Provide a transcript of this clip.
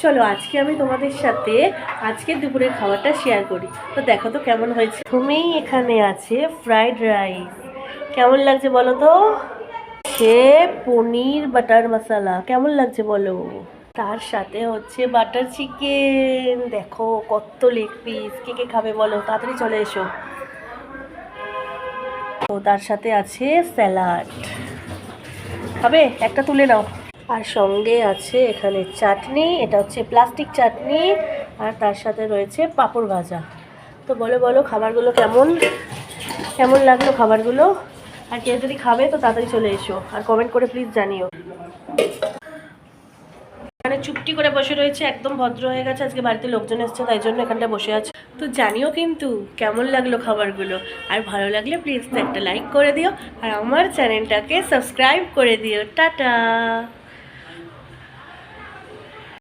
চলো আজকে আমি তোমাদের সাথে আজকে দুপুরের খাবারটা শেয়ার করি। তো দেখো তো কেমন হয়েছে। প্রথমেই এখানে আছে ফ্রাইড রাইস, কেমন লাগছে বলো তো। সে পনির বাটার মশলা, কেমন লাগছে বলো। তার সাথে হচ্ছে বাটার চিকেন, দেখো কত লেগ পিস, কে কে খাবে বলো, তাড়াতাড়ি চলে এসো। তো তার সাথে আছে স্যালাড, খাবে একটা তুলে নাও। আর সঙ্গে আছে এখানে চাটনি, এটা হচ্ছে প্লাস্টিক চাটনি, আর তার সাথে রয়েছে পাঁপড় ভাজা। তো বলো বলো খাবারগুলো কেমন কেমন লাগলো খাবারগুলো। আর কেউ যদি খাবে তো তাড়াতাড়ি চলে এসো আর কমেন্ট করে প্লিজ জানিও। মানে চুপটি করে বসে রয়েছে, একদম ভদ্র হয়ে গেছে, আজকে বাড়িতে লোকজন এসছে তাই জন্য এখানটা বসে আছে। তো জানিও কিন্তু কেমন লাগলো খাবারগুলো। আর ভালো লাগলে প্লিজ একটা লাইক করে দিও আর আমার চ্যানেলটাকে সাবস্ক্রাইব করে দিও। টাটা।